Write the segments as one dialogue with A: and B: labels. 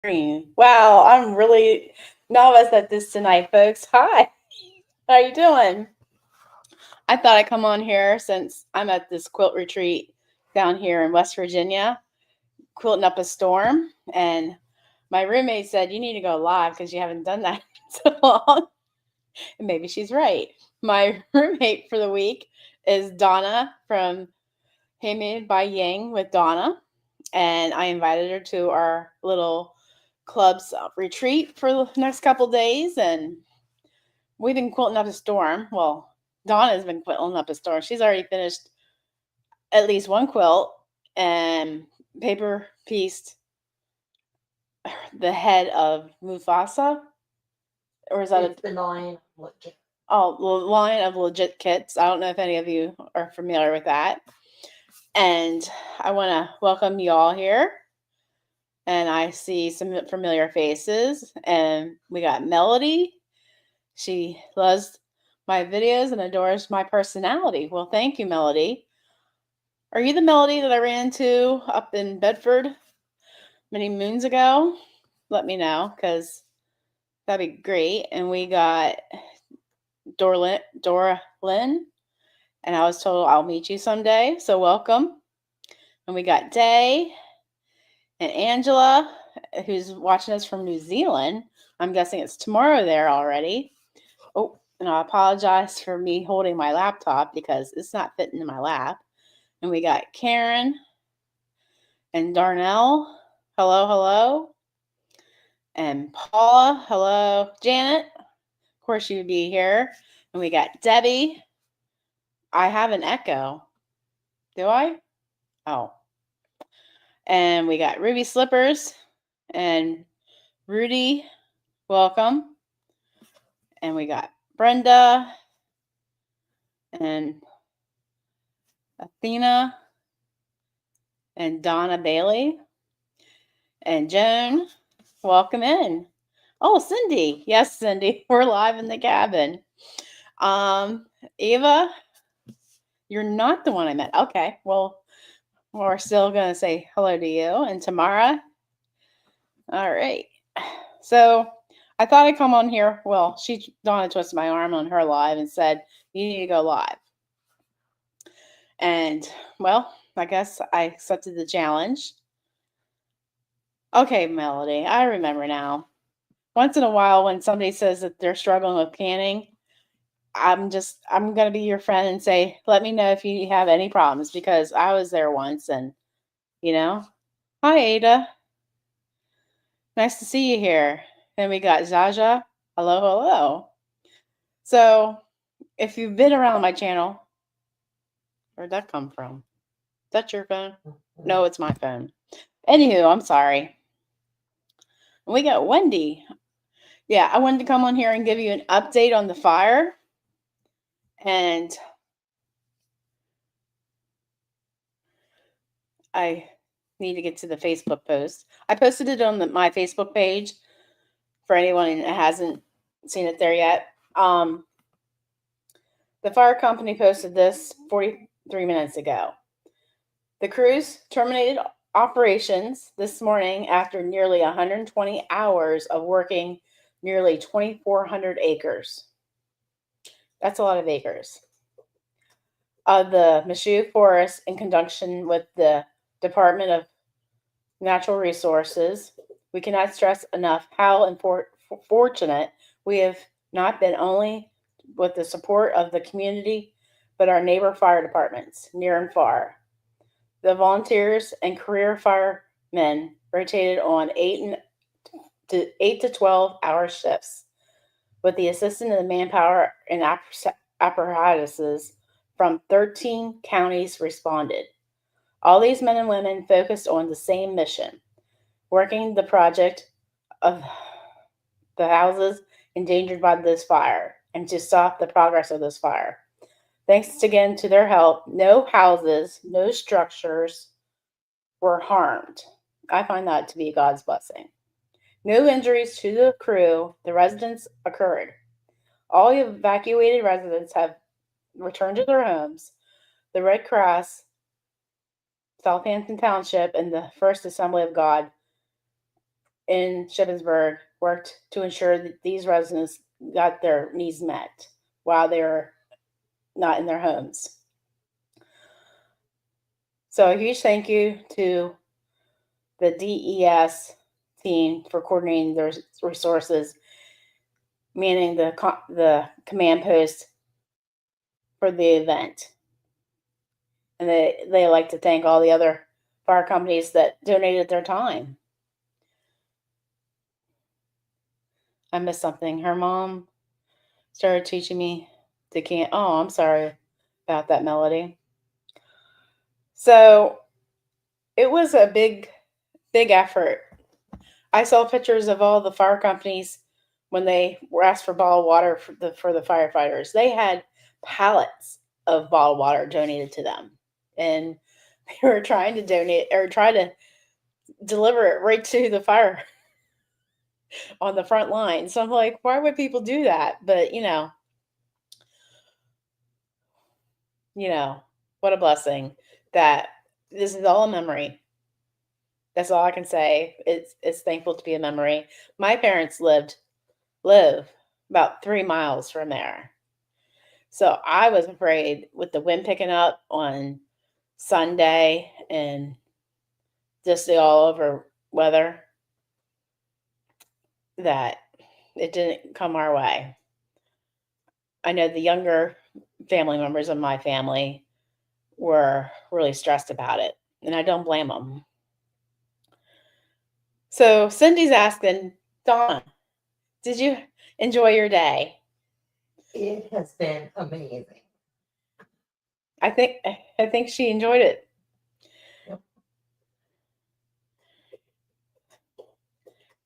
A: Wow, I'm really novice at this tonight, folks. Hi, how you doing? I thought I'd come on here since I'm at this quilt retreat down here in West Virginia, quilting up a storm, and my roommate said you need to go live because you haven't done that in so long. And maybe she's right. My roommate for the week is Donna from Handmade by Yang with Donna, and I invited her to our little club's retreat for the next couple days, and we've been quilting up a storm. Well, Donna's been quilting up a storm. She's already finished at least one quilt and paper pieced the head of Mufasa, or is that
B: It's the Lion Legit.
A: Oh, line of legit kits. I don't know if any of you are familiar with that. And I want to welcome you all here. And I see some familiar faces. And we got Melody. She loves my videos and adores my personality. Well, thank you, Melody. Are you the Melody that I ran into up in Bedford many moons ago? Let me know, because that'd be great. And we got Dora Lynn, and I was told I'll meet you someday. So welcome. And we got Day and Angela, who's watching us from New Zealand. I'm guessing it's tomorrow there already. Oh, and I apologize for me holding my laptop because it's not fitting in my lap. And we got Karen and Darnell. Hello, hello. And Paula. Hello. Janet. Of course, you would be here. And we got Debbie. I have an echo. Do I? Oh. And we got Ruby Slippers and Rudy. Welcome. And we got Brenda and Athena and Donna Bailey and Joan. Welcome in. Oh, Cindy. Yes, Cindy. We're live in the cabin. Eva, you're not the one I met. Okay. Well, we're still going to say hello to you. And Tamara. All right. So I thought I'd come on here. Well, Donna twisted my arm on her live and said, you need to go live. And, well, I guess I accepted the challenge. Okay, Melody, I remember now. Once in a while, when somebody says that they're struggling with canning, I'm going to be your friend and say, let me know if you have any problems, because I was there once and, Hi, Ada. Nice to see you here. And we got Zaja. Hello, hello. So if you've been around my channel, where'd that come from? Is that your phone? No, it's my phone. Anywho, I'm sorry. We got Wendy. Yeah, I wanted to come on here and give you an update on the fire. And I need to get to the Facebook post. I posted it on my Facebook page for anyone that hasn't seen it there yet. The fire company posted this 43 minutes ago. The crews terminated operations this morning after nearly 120 hours of working nearly 2,400 acres. That's a lot of acres. Of the Michoud Forest, in conjunction with the Department of Natural Resources. We cannot stress enough how fortunate we have not been only with the support of the community, but our neighbor fire departments, near and far. The volunteers and career firemen rotated on 8 to 12-hour shifts, with the assistance of the manpower and apparatuses from 13 counties responded. All these men and women focused on the same mission, working the project of the houses endangered by this fire and to stop the progress of this fire. Thanks again to their help, no houses, no structures were harmed. I find that to be God's blessing. No injuries to the crew, the residents occurred. All evacuated residents have returned to their homes. The Red Cross, Southampton Township, and the First Assembly of God in Shippensburg worked to ensure that these residents got their needs met while they were not in their homes. So a huge thank you to the DES team for coordinating their resources, manning the command post for the event. And they like to thank all the other fire companies that donated their time. I missed something. Her mom started teaching me to can. Oh, I'm sorry about that, Melody. So it was a big effort. I saw pictures of all the fire companies when they were asked for bottled water for the firefighters. They had pallets of bottled water donated to them, and they were trying to donate or try to deliver it right to the fire on the front line. So I'm like, why would people do that? But what a blessing that this is all a memory. That's all I can say. It's thankful to be a memory. My parents live about 3 miles from there. So I was afraid with the wind picking up on Sunday and just the all over weather that it didn't come our way. I know the younger family members of my family were really stressed about it, and I don't blame them. So Cindy's asking, Donna, did you enjoy your day?
B: It has been amazing.
A: I think she enjoyed it.
B: Yep.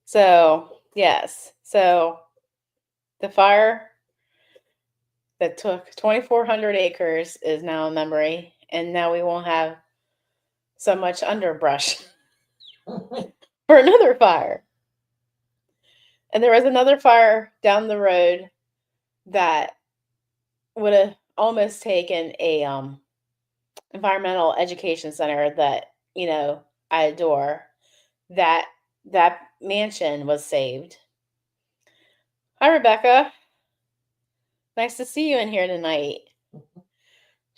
A: So, yes. So the fire that took 2,400 acres is now a memory, and now we won't have so much underbrush for another fire. And there was another fire down the road that would have almost taken a environmental education center that I adore. That mansion was saved. Hi, Rebecca. Nice to see you in here tonight.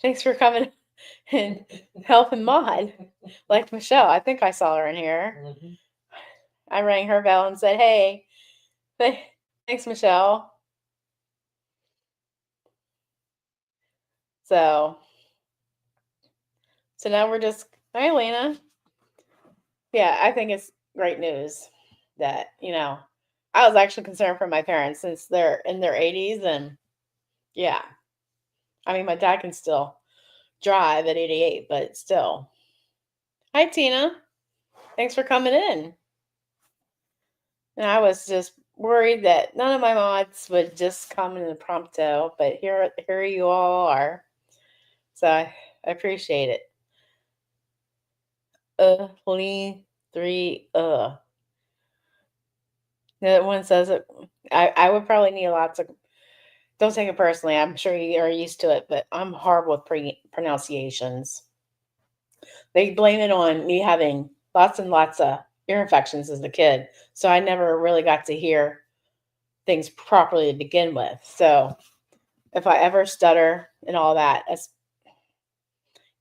A: Thanks for coming and helping mod. Like Michelle, I think I saw her in here.
B: Mhm.
A: I rang her bell and said, "Hey, thanks, Michelle." So now we're just, hi, Lena. Yeah, I think it's great news that, I was actually concerned for my parents since they're in their 80s. And yeah, I mean, my dad can still drive at 88, but still. Hi, Tina. Thanks for coming in. And I was just worried that none of my mods would just come in impromptu, but here you all are. So I appreciate it. Lean 3. The one says it. I would probably need lots of. Don't take it personally. I'm sure you are used to it, but I'm horrible with pronunciations. They blame it on me having lots and lots of ear infections as a kid, so I never really got to hear things properly to begin with. So if I ever stutter and all that,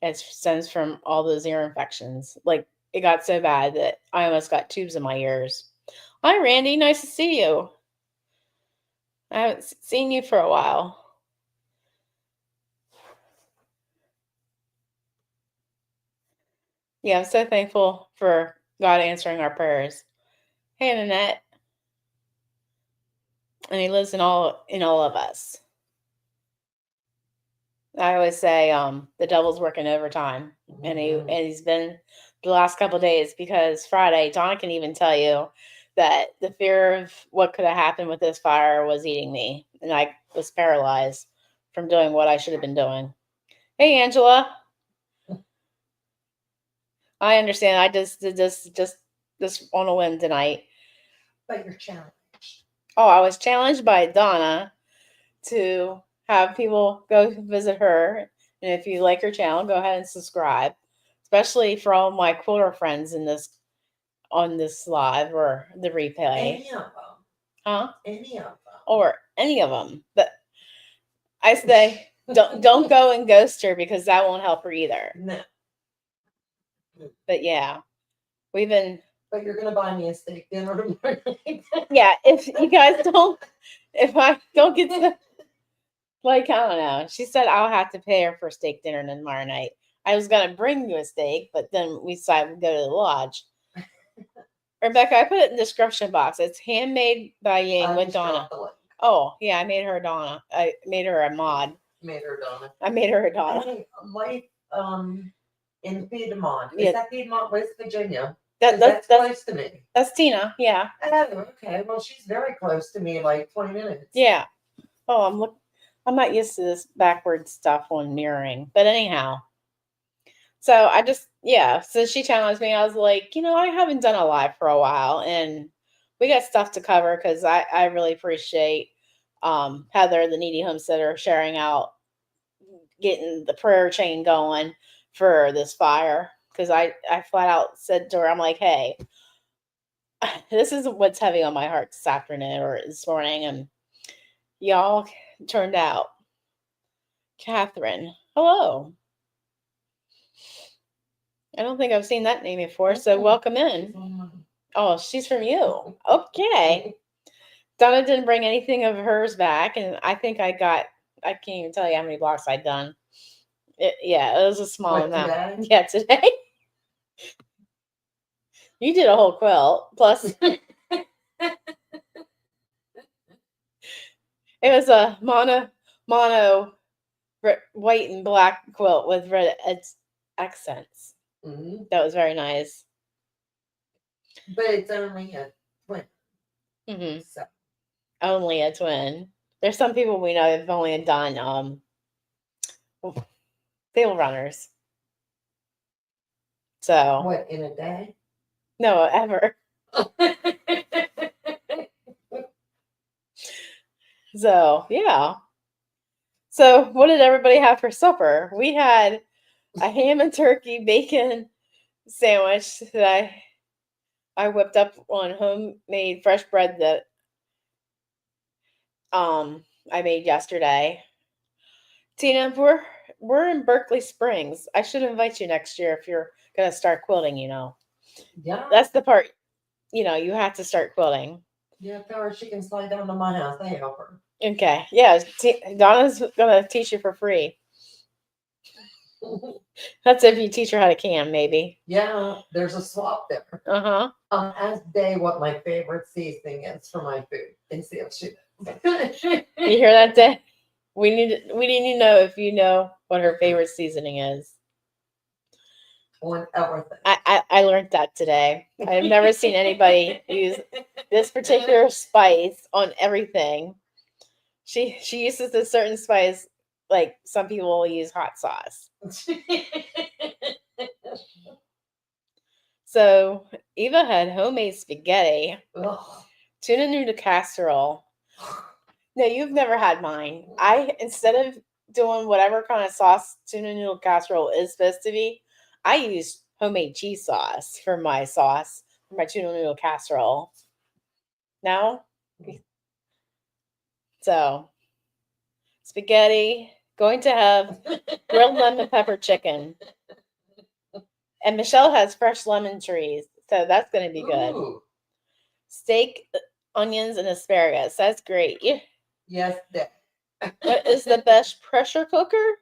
A: it stems from all those ear infections. Like it got so bad that I almost got tubes in my ears. Hi, Randy. Nice to see you. I haven't seen you for a while. Yeah, I'm so thankful for God answering our prayers. Hey, Nanette. And He lives in all of us. I always say the devil's working overtime, and he's been the last couple of days because Friday, Donna can even tell you that the fear of what could have happened with this fire was eating me, and I was paralyzed from doing what I should have been doing. Hey, Angela. I understand. I just did this just on a whim tonight.
B: But you're challenged.
A: Oh, I was challenged by Donna to have people go visit her. And if you like her channel, go ahead and subscribe, especially for all my quilter friends in this on this live or the replay.
B: Any of them.
A: Huh?
B: Any of them.
A: Or any of them. But I say don't go and ghost her because that won't help her either.
B: No.
A: But yeah, we've been.
B: But you're gonna buy me a steak dinner tomorrow night.
A: Yeah, if you guys don't, if I don't get to, like, I don't know. She said I'll have to pay her for steak dinner tomorrow night. I was gonna bring you a steak, but then we decided to go to the lodge. Rebecca, I put it in the description box. It's handmade by Ying with Donna. Oh, yeah, I made her a Donna. I made her a mod.
B: Made her Donna.
A: I made her a Donna.
B: Hey, life in Piedmont.
A: Yeah.
B: Is that Piedmont, West Virginia?
A: That's
B: close to me.
A: That's Tina. Yeah.
B: Oh, okay. Well, she's very close to me, like 20 minutes.
A: Yeah. Oh, I'm not used to this backward stuff on mirroring. But anyhow. So I just, yeah, so she challenged me. I was like, I haven't done a live for a while, and we got stuff to cover because I really appreciate Heather, the needy homesteader, sharing out, getting the prayer chain going for this fire. Because I flat out said to her, I'm like, hey, this is what's heavy on my heart this afternoon or this morning. And y'all turned out. Catherine, hello. I don't think I've seen that name before, so welcome in. Oh, she's from you. Okay. Donna didn't bring anything of hers back, and I think I can't even tell you how many blocks I'd done. It was a small amount.
B: Today?
A: Yeah, today. You did a whole quilt. Plus, it was a mono white and black quilt with red accents.
B: Mm-hmm.
A: That was very nice.
B: But it's only a twin.
A: Mm-hmm.
B: So.
A: Only a twin. There's some people we know have only done field runners. So
B: what, in a day?
A: No, ever. So yeah. So what did everybody have for supper? We had a ham and turkey bacon sandwich that I whipped up on homemade fresh bread that I made yesterday. Tina, we're in Berkeley Springs. I should invite you next year if you're gonna start quilting,
B: Yeah.
A: That's the part, you have to start quilting.
B: Yeah, tell her she can slide down to my house. I help her.
A: Okay. Yeah, Donna's gonna teach you for free. That's if you teach her how to can, maybe.
B: Yeah, there's a swap there.
A: Uh-huh.
B: Ask Day what my favorite seasoning is for my food and see if she
A: knows. You hear that, Day? We need to know if you know what her favorite seasoning is.
B: On everything.
A: I learned that today. I've never seen anybody use this particular spice on everything. She uses a certain spice, like some people will use hot sauce. So Eva had homemade spaghetti, tuna noodle casserole. No, you've never had mine. Instead of doing whatever kind of sauce tuna noodle casserole is supposed to be, I use homemade cheese sauce for my sauce, for my tuna noodle casserole. No? So, spaghetti, going to have grilled lemon pepper chicken. And Michelle has fresh lemon trees, so that's going to be good. Ooh. Steak, onions, and asparagus. That's great. Yeah.
B: Yes,
A: What is the best pressure cooker?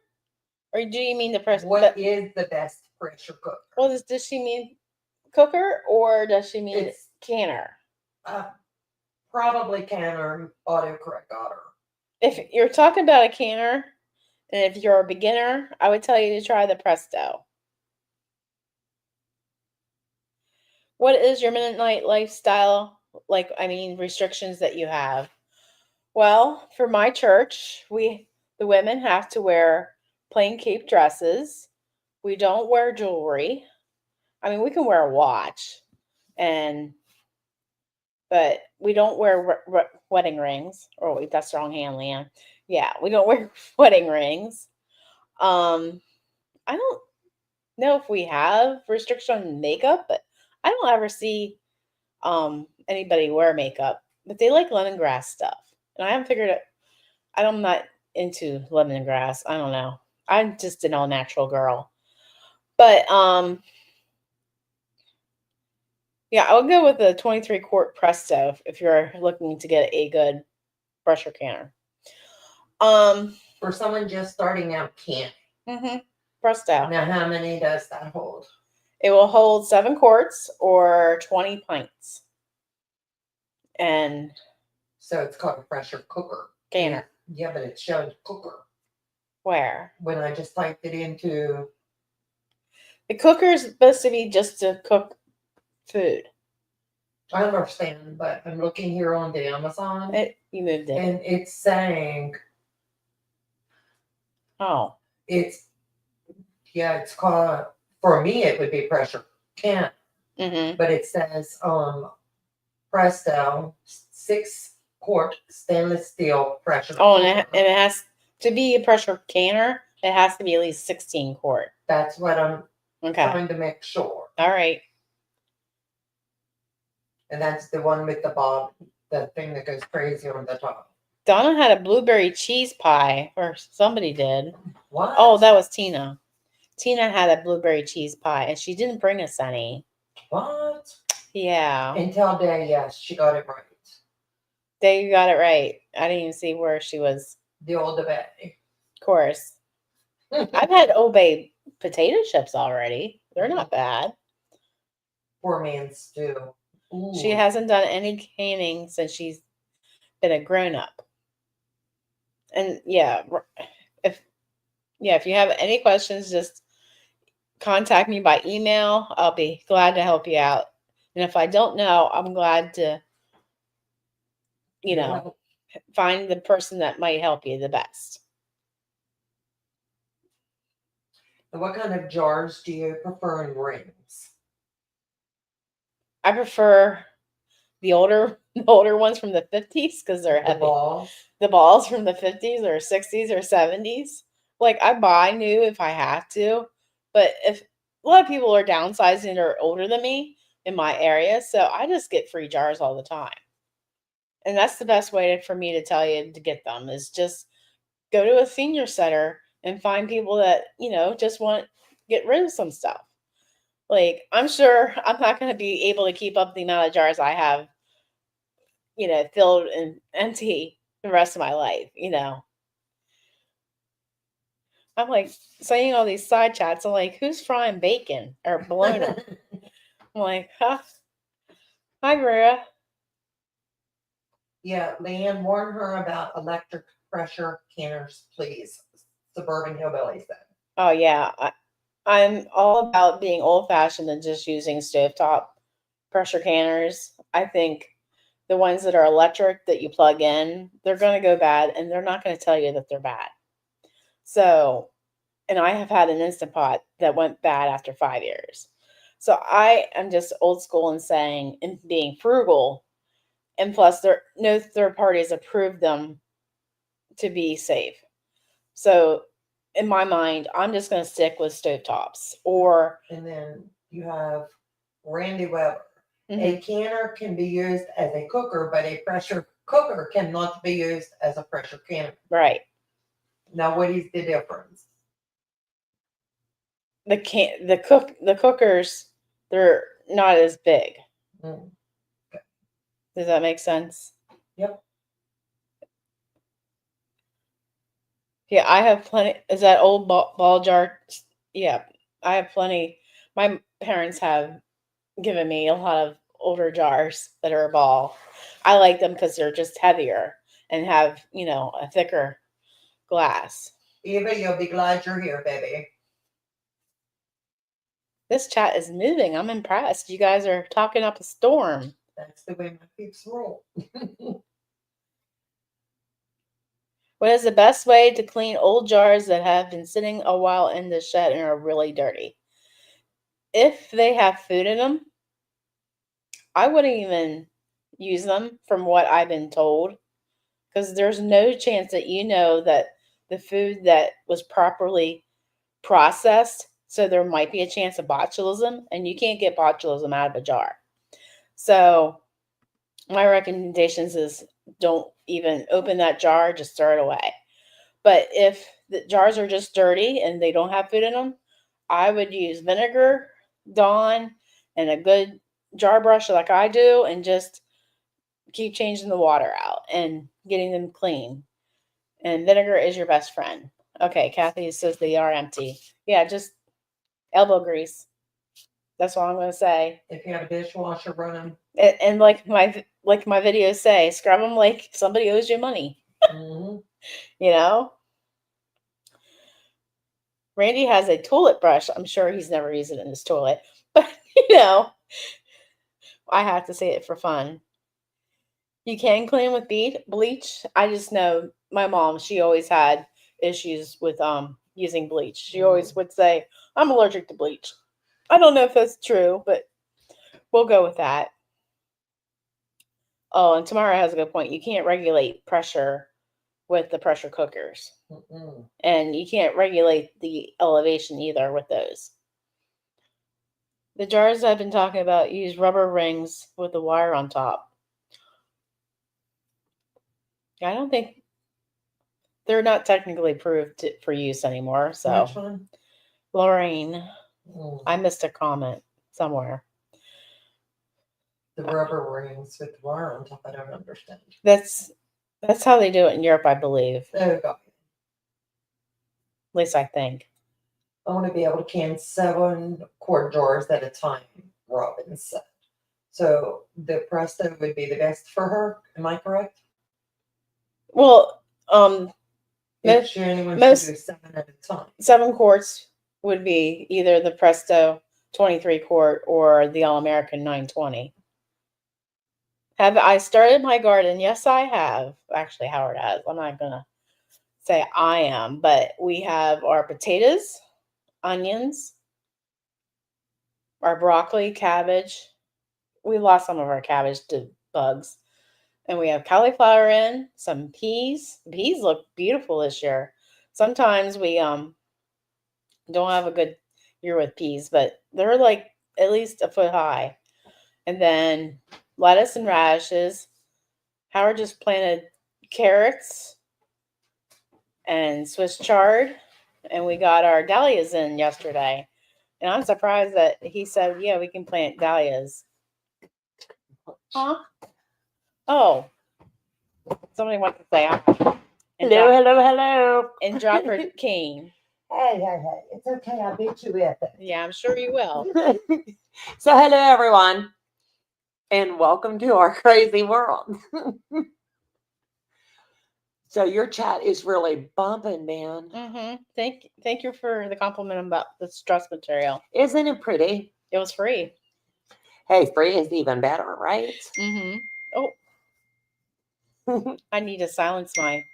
A: Or do you mean the pressure?
B: What is the best pressure cooker?
A: Well, does she mean cooker or does she mean canner?
B: Probably canner, autocorrect daughter.
A: If you're talking about a canner, and if you're a beginner, I would tell you to try the Presto. What is your midnight lifestyle? Restrictions that you have? Well, for my church, the women have to wear plain cape dresses. We don't wear jewelry. We can wear a watch, but we don't wear wedding rings. Oh, wait, that's the wrong hand, Leanne. Yeah, we don't wear wedding rings. I don't know if we have restriction on makeup, but I don't ever see anybody wear makeup, but they like lemongrass stuff. And I haven't figured it. I'm not into lemongrass. I don't know. I'm just an all natural girl. But yeah, I would go with the 23 quart Presto if you're looking to get a good pressure canner.
B: For someone just starting out, can't.
A: Presto.
B: Now, how many does that hold?
A: It will hold 7 quarts or 20 pints. And
B: so it's called a pressure cooker.
A: Canner.
B: Yeah, but it showed cooker.
A: Where?
B: When I just typed it into.
A: The cooker is supposed to be just to cook food.
B: I understand, but I'm looking here on the Amazon.
A: You moved it.
B: And it's saying.
A: Oh.
B: It's called, for me, it would be pressure can. But it says Presto 6 quart stainless steel pressure cooker.
A: Oh, and it has to be a pressure canner. It has to be at least 16 quart.
B: That's what I'm trying to make sure.
A: All right.
B: And that's the one with the thing that goes crazy on the top.
A: Donna had a blueberry cheese pie, or somebody did.
B: What?
A: Oh, that was Tina. Tina had a blueberry cheese pie, and she didn't bring us any.
B: What?
A: Yeah.
B: Until day, yes, she got it right.
A: They got it right. I didn't even see where she was.
B: The Old Bay.
A: Of course. I've had Old Bay potato chips already. They're not bad.
B: Poor man's stew. Ooh.
A: She hasn't done any canning since she's been a grown-up. And yeah, if you have any questions, just contact me by email. I'll be glad to help you out. And if I don't know, I'm glad to, find the person that might help you the best.
B: What kind of jars do you prefer in rings?
A: I prefer the older ones from the 50s because they're heavy. The balls from the 50s or 60s or 70s. Like, I buy new if I have to, but if a lot of people are downsizing or older than me in my area, so I just get free jars all the time. And that's the best way for me to tell you to get them is just go to a senior center and find people that, just want to get rid of some stuff. Like, I'm sure I'm not going to be able to keep up the amount of jars I have, filled and empty the rest of my life, I'm like saying all these side chats. I'm like, who's frying bacon or bologna? I'm like, huh? Hi, Maria.
B: Yeah, Leanne, warn her about electric pressure canners, please. Suburban Hillbilly said.
A: Oh, yeah. I'm all about being old-fashioned and just using stovetop pressure canners. I think the ones that are electric that you plug in, they're going to go bad, and they're not going to tell you that they're bad. So, and I have had an Instant Pot that went bad after 5 years. So I am just old school in saying and being frugal. And plus, no third parties approved them to be safe. So in my mind, I'm just going to stick with stovetops.
B: And then you have Randy Weber. A canner can be used as a cooker, but a pressure cooker cannot be used as a pressure canner.
A: Right.
B: Now, what is the difference?
A: The cookers, they're not as big. Okay. Does that make sense?
B: Yep.
A: Yeah, I have plenty. Is that old ball jar? Yeah, I have plenty. My parents have given me a lot of older jars that are a ball. I like them because they're just heavier and have, a thicker glass.
B: Eva, you'll be glad you're here, baby.
A: This chat is moving. I'm impressed. You guys are talking up a storm.
B: That's the way my peeps roll.
A: What is the best way to clean old jars that have been sitting a while in the shed and are really dirty? If they have food in them, I wouldn't even use them from what I've been told, because there's no chance that that the food that was properly processed So there might be a chance of botulism, and you can't get botulism out of a jar. So my recommendations is don't even open that jar, just throw it away. But if the jars are just dirty and they don't have food in them, I would use vinegar, Dawn, and a good jar brush like I do, and just keep changing the water out and getting them clean. And vinegar is your best friend. Okay, Kathy says they are empty. Yeah, just elbow grease. That's all I'm going to say.
B: If you have a dishwasher running.
A: And like my videos say, scrub them like somebody owes you money.
B: Mm-hmm.
A: You know? Randy has a toilet brush. I'm sure he's never used it in his toilet. But, I have to say it for fun. You can clean with bleach. I just know my mom, she always had issues with using bleach. She always would say, I'm allergic to bleach. I don't know if that's true, but we'll go with that. Oh, and Tamara has a good point. You can't regulate pressure with the pressure cookers.
B: Mm-mm.
A: And you can't regulate the elevation either with those. The jars I've been talking about use rubber rings with a wire on top. I don't think they're not technically approved for use anymore. So,
B: Which one?
A: Lorraine, I missed a comment somewhere.
B: The rubber rings with the wire on top. I don't understand.
A: That's how they do it in Europe, I believe.
B: There you go.
A: At least I think.
B: I want to be able to can 7 quart jars at a time, Robin said. So the Presto would be the best for her. Am I correct?
A: Well,
B: If she only wants to do 7 at a time.
A: 7 quarts would be either the Presto 23 quart or the All American 920. Have I started my garden? Yes, I have. Actually, Howard has. I'm not going to say I am, but we have our potatoes, onions, our broccoli, cabbage. We lost some of our cabbage to bugs. And we have cauliflower in, some peas. Peas look beautiful this year. Sometimes we don't have a good year with peas, but they're like at least a foot high. And then lettuce and radishes. Howard just planted carrots and Swiss chard, and we got our dahlias in yesterday. And I'm surprised that he said, yeah, we can plant dahlias. Huh? Oh. Somebody wants to say hi.
B: Hello.
A: And drop her cane.
B: Hey. It's okay. I'll beat you with it.
A: Yeah, I'm sure you will.
B: So, hello, everyone. And welcome to our crazy world. So, your chat is really bumping, man.
A: Mm-hmm. Thank you for the compliment about the stress material.
B: Isn't it pretty?
A: It was free.
B: Hey, free is even better, right?
A: Mm-hmm. Oh. I need to silence my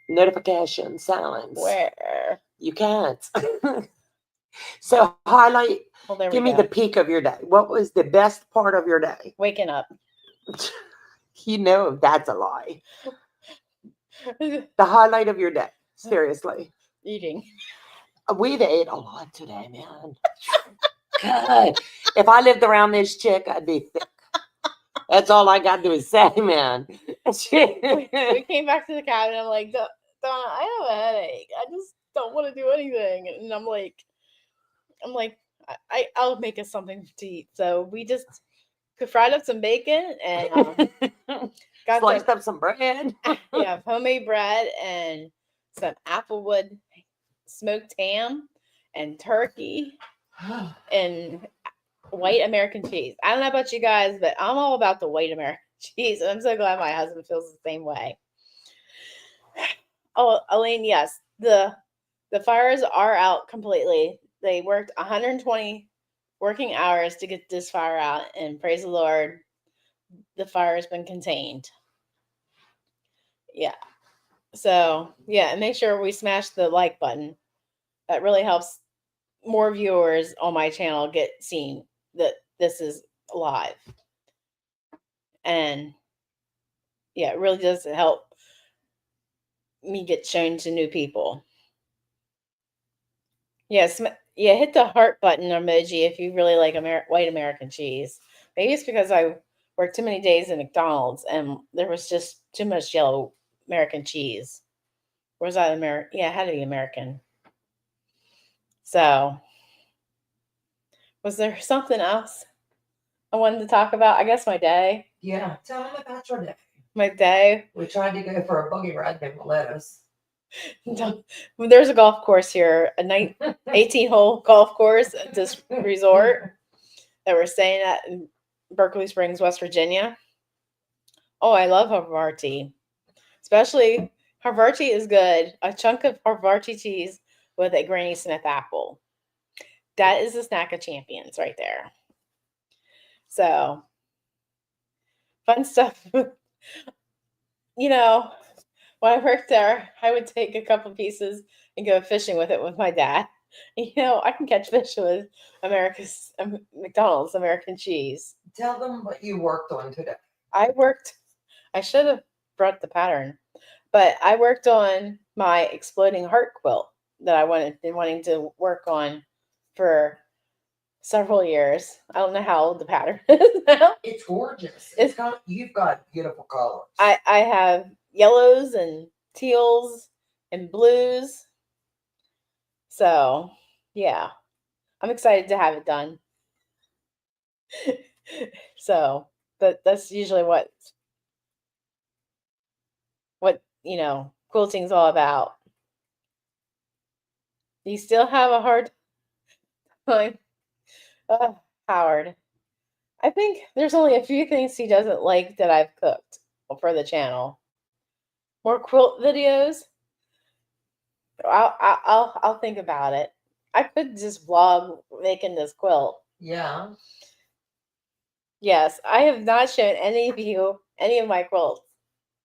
B: notification silence.
A: Where?
B: You can't. So highlight.
A: Well, there
B: give
A: we
B: me
A: go.
B: the peak of your day. What was the best part of your day?
A: Waking up.
B: You know that's a lie. The highlight of your day. Seriously.
A: Eating.
B: We've ate a lot today, man. God. If I lived around this chick, I'd be thick. That's all I got to say, man.
A: We came back to the cabin. I'm like, Donna, I have a headache. I just don't want to do anything. And I'm like, I'll make us something to eat. So we just fried up some bacon and
B: got sliced up some bread.
A: Yeah, homemade bread and some applewood smoked ham and turkey and white American cheese. I don't know about you guys, but I'm all about the white American cheese. And I'm so glad my husband feels the same way. Oh, Elaine, yes. The fires are out completely. They worked 120 working hours to get this fire out, and praise the Lord, the fire has been contained. Yeah. So, yeah, and make sure we smash the like button. That really helps more viewers on my channel get seen that this is live. And yeah, it really does help me get shown to new people. Yes, Yeah, hit the heart button emoji if you really like white American cheese. Maybe it's because I worked too many days in McDonald's and there was just too much yellow American cheese. Or was that American? Yeah, it had to be American. So, was there something else I wanted to talk about? I guess my day.
B: Yeah, tell them about your day.
A: My day.
B: We tried to go for a buggy ride, they won't let us.
A: There's a golf course here, a 18-hole golf course at this resort that we're staying at in Berkeley Springs, West Virginia. Oh, I love Havarti. Especially Havarti is good. A chunk of Havarti cheese with a Granny Smith apple. That is a snack of champions right there. So, fun stuff. You know, when I worked there, I would take a couple pieces and go fishing with it with my dad. You know, I can catch fish with McDonald's American cheese.
B: Tell them what you worked on today.
A: I should have brought the pattern, but I worked on my exploding heart quilt that I been wanting to work on for several years. I don't know how old the pattern is now.
B: It's gorgeous. You've got beautiful colors.
A: I have yellows and teals and blues. So, yeah. I'm excited to have it done. So, that's usually what quilting's all about. You still have a hard time, Howard. I think there's only a few things he doesn't like that I've cooked for the channel. More quilt videos. I'll think about it. I could just vlog making this quilt.
B: Yeah.
A: Yes, I have not shown any of you any of my quilts.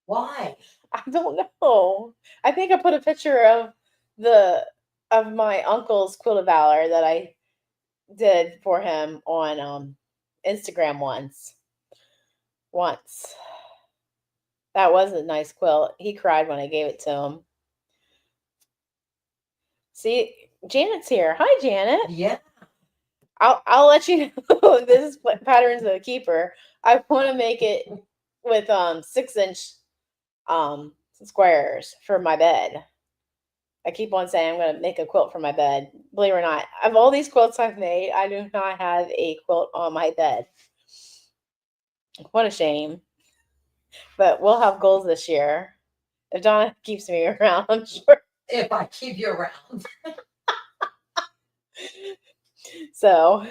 B: Why?
A: I don't know. I think I put a picture of my uncle's quilt of valor that I did for him on Instagram once. That was a nice quilt. He cried when I gave it to him. See, Janet's here. Hi, Janet.
B: Yeah.
A: I'll let you know. This is Pattern's a keeper. I want to make it with 6-inch squares for my bed. I keep on saying I'm going to make a quilt for my bed. Believe it or not, of all these quilts I've made, I do not have a quilt on my bed. What a shame. But we'll have goals this year. If Donna keeps me around, I'm sure.
B: If I keep you around.
A: So,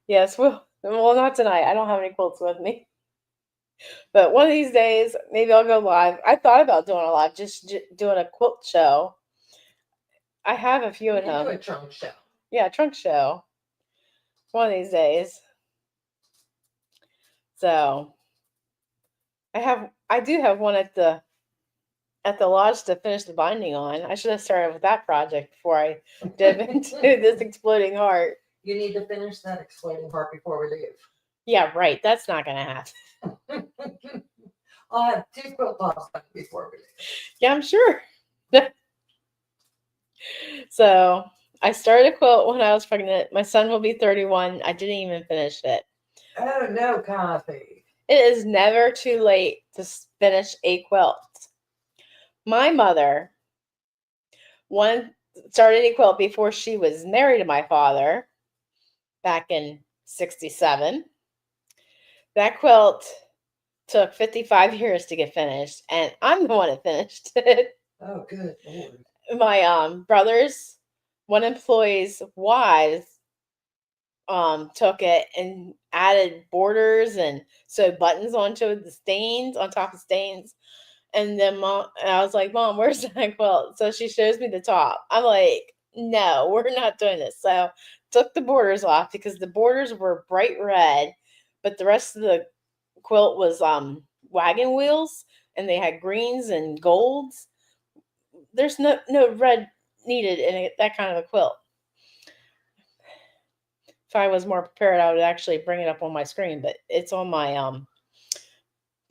A: yes, well, not tonight. I don't have any quilts with me. But one of these days, maybe I'll go live. I thought about doing a live, just doing a quilt show. I have a few at home.
B: Do a trunk show.
A: Yeah, a trunk show. One of these days. So I do have one at the lodge to finish the binding on. I should have started with that project before I dove into this exploding heart.
B: You need to finish that exploding heart before we leave.
A: Yeah, right. That's not gonna happen.
B: I'll have 2 quilt tops done before we leave.
A: Yeah, I'm sure. So I started a quilt when I was pregnant. My son will be 31. I didn't even finish it.
B: Oh no, Kathy.
A: It is never too late to finish a quilt. My mother started a quilt before she was married to my father back in 1967. That quilt took 55 years to get finished, and I'm the one that finished it.
B: Oh, good Lord.
A: My brothers, one employee's wives, took it and added borders and sewed buttons onto the stains, on top of stains. And then I was like, Mom, where's that quilt? So she shows me the top. I'm like, no, we're not doing this. So took the borders off because the borders were bright red, but the rest of the quilt was wagon wheels, and they had greens and golds. There's no red needed in that kind of a quilt. If I was more prepared, I would actually bring it up on my screen, but it's on my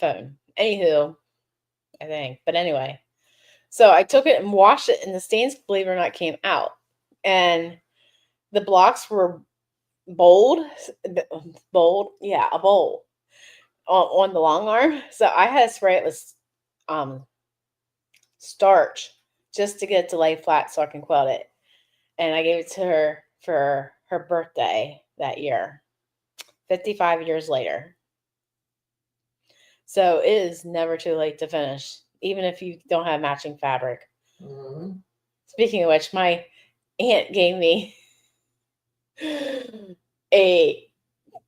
A: phone. Anywho, I think. But anyway, so I took it and washed it, and the stains, believe it or not, came out. and the blocks were bold, yeah, a bowl on the long arm. So I had to spray it with starch just to get it to lay flat so I can quilt it. And I gave it to her for her birthday that year, 55 years later. So it is never too late to finish, even if you don't have matching fabric.
B: Mm-hmm.
A: Speaking of which, my aunt gave me a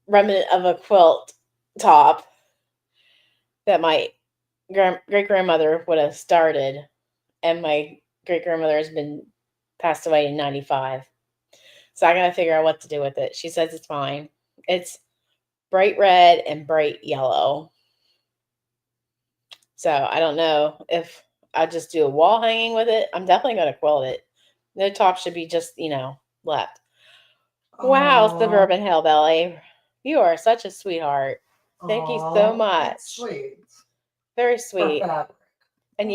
A: remnant of a quilt top that my great grandmother would have started, and my great grandmother has been passed away in 95. So I gotta figure out what to do with it. She says it's fine. It's bright red and bright yellow. So I don't know if I just do a wall hanging with it. I'm definitely gonna quilt it. No top should be just, left. Wow, Suburban Hillbilly. You are such a sweetheart. Thank you so much.
B: That's sweet.
A: Very
B: For
A: sweet.
B: fabric.
A: And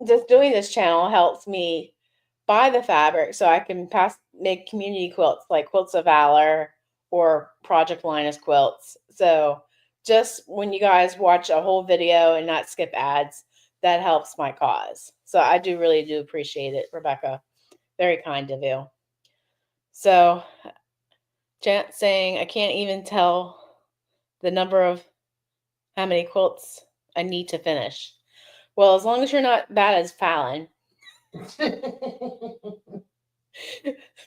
A: just doing this channel helps me buy the fabric so I can make community quilts like Quilts of Valor or Project Linus quilts. So just when you guys watch a whole video and not skip ads, that helps my cause. So I really do appreciate it, Rebecca. Very kind of you. So Jan's saying I can't even tell the number of how many quilts I need to finish. Well, as long as you're not bad as Fallon.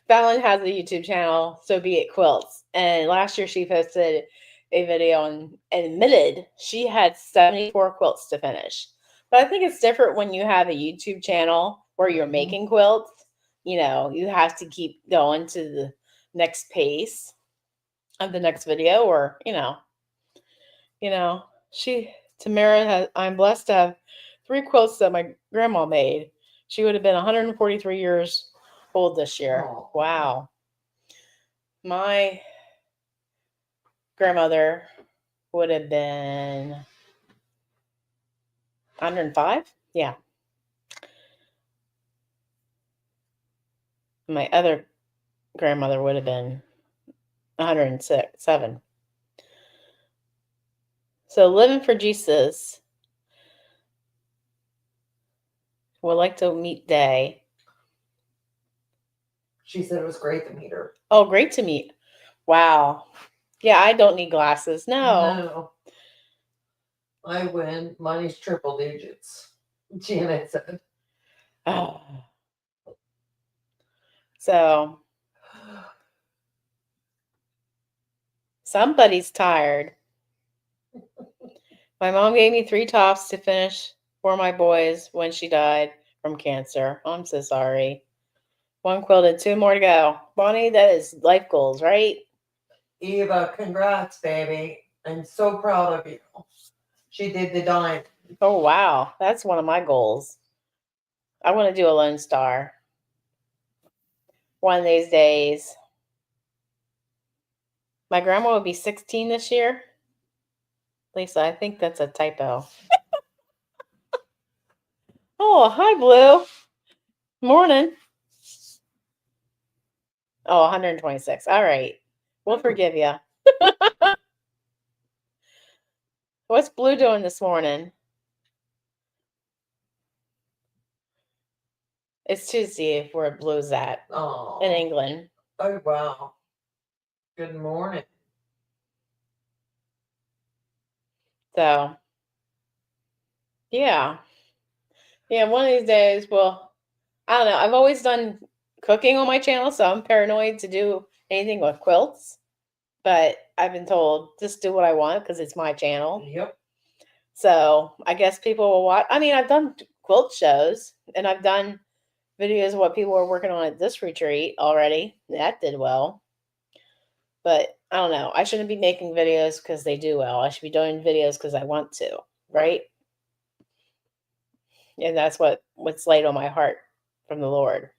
A: Fallon has a YouTube channel, So Be It Quilts. And last year she posted a video and admitted she had 74 quilts to finish. But I think it's different when you have a YouTube channel where you're making quilts. You have to keep going to the next pace of the next video, or Tamara has. I'm blessed to have 3 quilts that my grandma made. She would have been 143 years old this year.
B: Oh.
A: Wow. My grandmother would have been 105. Yeah. My other grandmother would have been 107. So living for Jesus. Would like to meet Day.
B: She said it was great to meet her.
A: Oh, great to meet. Wow. Yeah, I don't need glasses. No.
B: I win. Money's triple digits. Janet said.
A: Oh. So somebody's tired. My mom gave me 3 tops to finish for my boys when she died from cancer. I'm so sorry. 1 quilted, 2 more to go. Bonnie, that is life goals, right?
B: Eva, congrats, baby. I'm so proud of you. She did the diamond.
A: Oh, wow. That's one of my goals. I want to do a Lone Star one of these days. My grandma will be 16 this year. Lisa, I think that's a typo. Oh, hi, Blue. Morning. Oh, 126. All right. We'll forgive you. What's Blue doing this morning? It's Tuesday where Blue's at.
B: Oh.
A: In England.
B: Oh, wow. Good morning.
A: So, yeah. Yeah, one of these days, well, I don't know. I've always done cooking on my channel, so I'm paranoid to do anything with quilts. But I've been told just do what I want because it's my channel.
B: Yep.
A: So I guess people will watch. I mean, I've done quilt shows and I've done videos of what people were working on at this retreat already. That did well. But I don't know. I shouldn't be making videos because they do well. I should be doing videos because I want to, right? And that's what's laid on my heart from the Lord.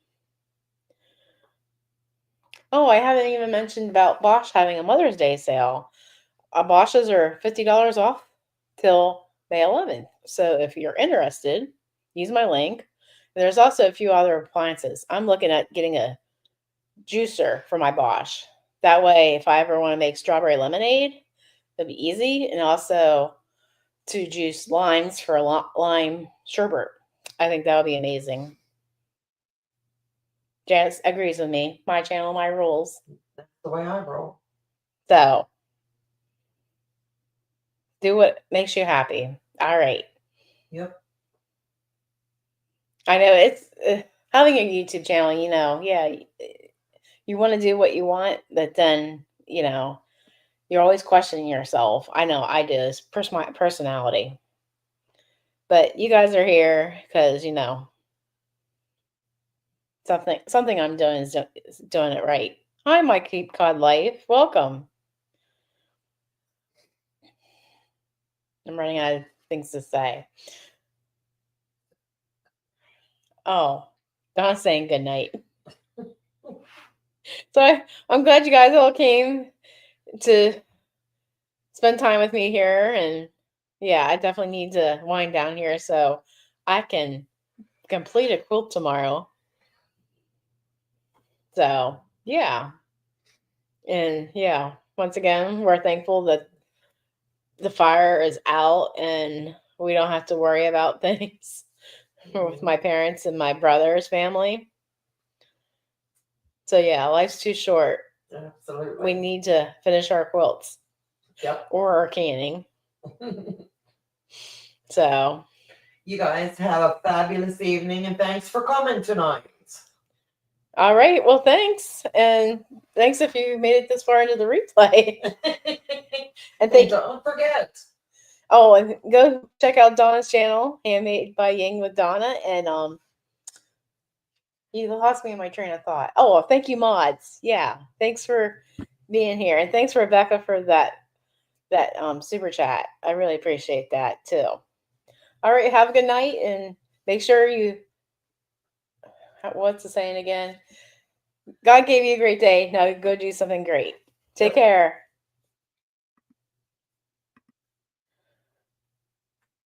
A: Oh, I haven't even mentioned about Bosch having a Mother's Day sale. Bosch's are $50 off till May 11th. So if you're interested, use my link There's also a few other appliances. I'm looking at getting a juicer for my Bosch. That way, if I ever want to make strawberry lemonade, it'll be easy. And also to juice limes for lime sherbet. I think that would be amazing. Janice agrees with me. My channel, my rules.
B: That's the way I roll.
A: So do what makes you happy. All right.
B: Yep.
A: I know it's having a YouTube channel, yeah, you want to do what you want, but then, you're always questioning yourself. I know I do. It's my personality. But you guys are here because, something I'm doing is doing it right. Hi, my Cape Cod Life. Welcome. I'm running out of things to say. Oh, Donna's saying good night. So I'm glad you guys all came to spend time with me here. And yeah, I definitely need to wind down here so I can complete a quilt tomorrow. So yeah. And yeah, once again, we're thankful that the fire is out and we don't have to worry about things with my parents and my brother's family. So yeah, life's too short.
B: Absolutely.
A: We need to finish our quilts.
B: Yep.
A: Or our canning. So
B: you guys have a fabulous evening and thanks for coming tonight.
A: All right. Well, thanks. And thanks if you made it this far into the replay.
B: And don't forget.
A: Oh, and go check out Donna's channel, Handmade by Ying with Donna. And you lost me in my train of thought. Oh, thank you, mods. Yeah. Thanks for being here. And thanks, Rebecca, for that super chat. I really appreciate that too. All right, have a good night and make sure you what's the saying again? God gave you a great day. Now go do something great. Take care.